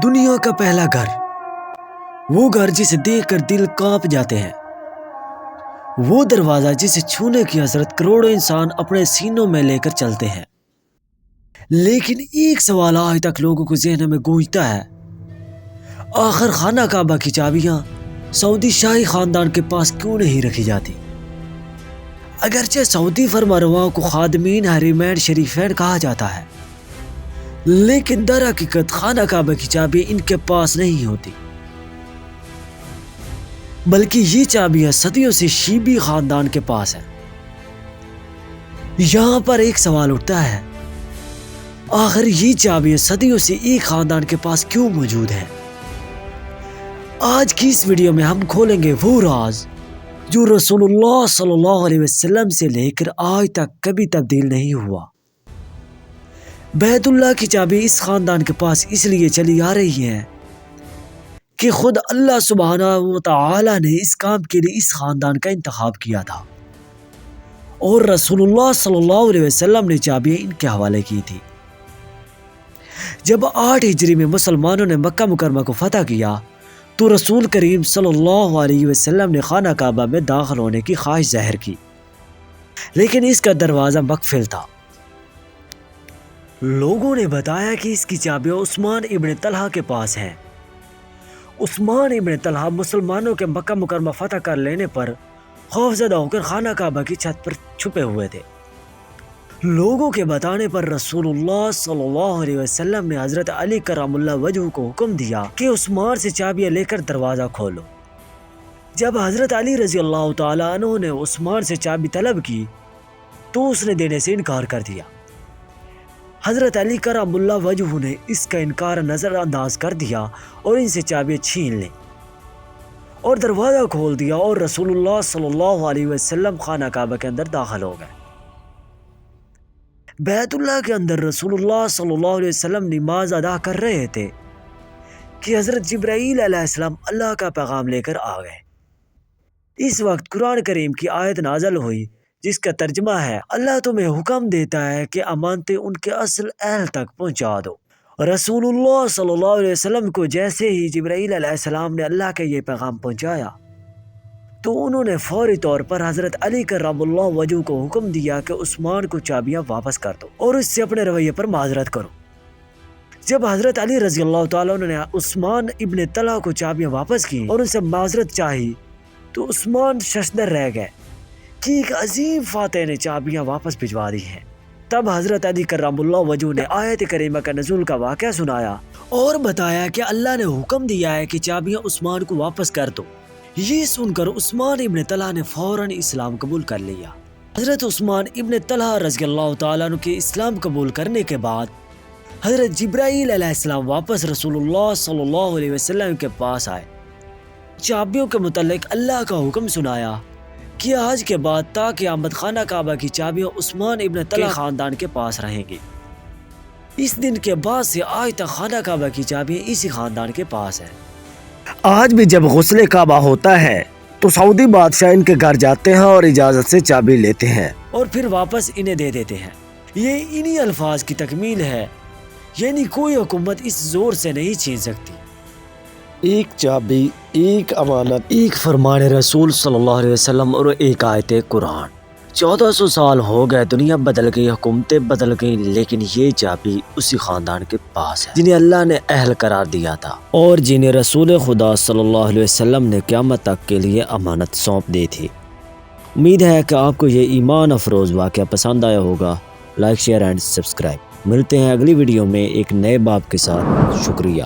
دنیا کا پہلا گھر، وہ گھر جسے دیکھ کر دل کانپ جاتے ہیں، وہ دروازہ جسے چھونے کی حسرت کروڑوں انسان اپنے سینوں میں لے کر چلتے ہیں۔ لیکن ایک سوال آج تک لوگوں کو ذہن میں گونجتا ہے، آخر خانہ کعبہ کی چابیاں سعودی شاہی خاندان کے پاس کیوں نہیں رکھی جاتی؟ اگرچہ سعودی فرمانرواؤں کو خادمین حرمین شریفین کہا جاتا ہے، لیکن در حقیقت خانہ کعبہ کی چابی ان کے پاس نہیں ہوتی، بلکہ یہ چابیاں صدیوں سے شیبی خاندان کے پاس ہیں۔ یہاں پر ایک سوال اٹھتا ہے، آخر یہ چابیاں صدیوں سے ایک خاندان کے پاس کیوں موجود ہیں؟ آج کی اس ویڈیو میں ہم کھولیں گے وہ راز جو رسول اللہ صلی اللہ علیہ وسلم سے لے کر آج تک کبھی تبدیل نہیں ہوا۔ بیت اللہ کی چابی اس خاندان کے پاس اس لیے چلی آ رہی ہے کہ خود اللہ سبحانہ و تعالی نے اس کام کے لیے اس خاندان کا انتخاب کیا تھا، اور رسول اللہ صلی اللہ علیہ وسلم نے چابیاں ان کے حوالے کی تھی۔ جب 8 ہجری میں مسلمانوں نے مکہ مکرمہ کو فتح کیا تو رسول کریم صلی اللہ علیہ وسلم نے خانہ کعبہ میں داخل ہونے کی خواہش ظاہر کی، لیکن اس کا دروازہ مقفل تھا۔ لوگوں نے بتایا کہ اس کی چابیاں عثمان ابن طلحہ کے پاس ہیں۔ عثمان ابن طلحہ مسلمانوں کے مکہ مکرمہ فتح کر لینے پر خوفزدہ ہو کر خانہ کعبہ کی چھت پر چھپے ہوئے تھے۔ لوگوں کے بتانے پر رسول اللہ صلی اللہ علیہ وسلم نے حضرت علی کرم اللہ وجہہ کو حکم دیا کہ عثمان سے چابیاں لے کر دروازہ کھولو۔ جب حضرت علی رضی اللہ تعالیٰ عنہ نے عثمان سے چابی طلب کی تو اس نے دینے سے انکار کر دیا۔ حضرت علی کرم اللہ وجہہ نے اس کا انکار نظر انداز کر دیا اور ان سے چابیاں چھین لیں اور دروازہ کھول دیا، اور رسول اللہ صلی اللہ علیہ وسلم خانہ کعبہ کے اندر داخل ہو گئے۔ بیت اللہ کے اندر رسول اللہ صلی اللہ علیہ وسلم نماز ادا کر رہے تھے کہ حضرت جبرائیل علیہ السلام اللہ کا پیغام لے کر آ گئے۔ اس وقت قرآن کریم کی آیت نازل ہوئی جس کا ترجمہ ہے، اللہ تمہیں حکم دیتا ہے کہ امانتیں ان کے اصل اہل تک پہنچا دو۔ رسول اللہ صلی اللہ علیہ وسلم کو جیسے ہی جبرائیل علیہ السلام نے اللہ کا یہ پیغام پہنچایا تو انہوں نے فوری طور پر حضرت علی کرم اللہ وجہہ کو حکم دیا کہ عثمان کو چابیاں واپس کر دو اور اس سے اپنے رویے پر معذرت کرو۔ جب حضرت علی رضی اللہ تعالیٰ نے عثمان ابن طلحہ کو چابیاں واپس کی اور ان سے معذرت چاہی تو عثمان ششدر رہ گئے کہ ایک عظیم فاتح نے چابیاں واپس بھجوا دی ہیں۔ تب حضرت علی کرم اللہ وجہہ نے آیت کریمہ کا نزول کا واقعہ سنایا اور بتایا کہ اللہ نے حکم دیا ہے کہ چابیاں عثمان کو واپس کر دو۔ یہ سن کر عثمان ابن طلحہ نے فوراً اسلام قبول کر لیا۔ حضرت عثمان ابن طلحہ رضی اللہ تعالیٰ عنہ کے اسلام قبول کرنے کے بعد حضرت جبرائیل علیہ السلام واپس رسول اللہ صلی اللہ علیہ وسلم کے پاس آئے، چابیوں کے متعلق اللہ کا حکم سنایا کہ آج کے بعد تا قیامت خانہ کعبہ کی چابیاں عثمان ابن طلحہ خاندان کے پاس رہیں گی۔ اس دن کے بعد سے آج تک خانہ کعبہ کی چابیاں اسی خاندان کے پاس ہیں۔ آج بھی جب غسل کعبہ ہوتا ہے تو سعودی بادشاہ ان کے گھر جاتے ہیں اور اجازت سے چابی لیتے ہیں اور پھر واپس انہیں دے دیتے ہیں۔ یہ انہی الفاظ کی تکمیل ہے، یعنی کوئی حکومت اس زور سے نہیں چھین سکتی۔ ایک چابی، ایک امانت، ایک فرمان رسول صلی اللہ علیہ وسلم اور ایک آیت قرآن۔ 1400 سال ہو گئے، دنیا بدل گئی، حکومتیں بدل گئی، لیکن یہ چابی اسی خاندان کے پاس ہے جنہیں اللہ نے اہل قرار دیا تھا اور جنہیں رسول خدا صلی اللہ علیہ وسلم نے قیامت تک کے لیے امانت سونپ دی تھی۔ امید ہے کہ آپ کو یہ ایمان افروز واقعہ پسند آیا ہوگا۔ Like, share and subscribe. ملتے ہیں اگلی ویڈیو میں ایک نئے باب کے ساتھ۔ شکریہ۔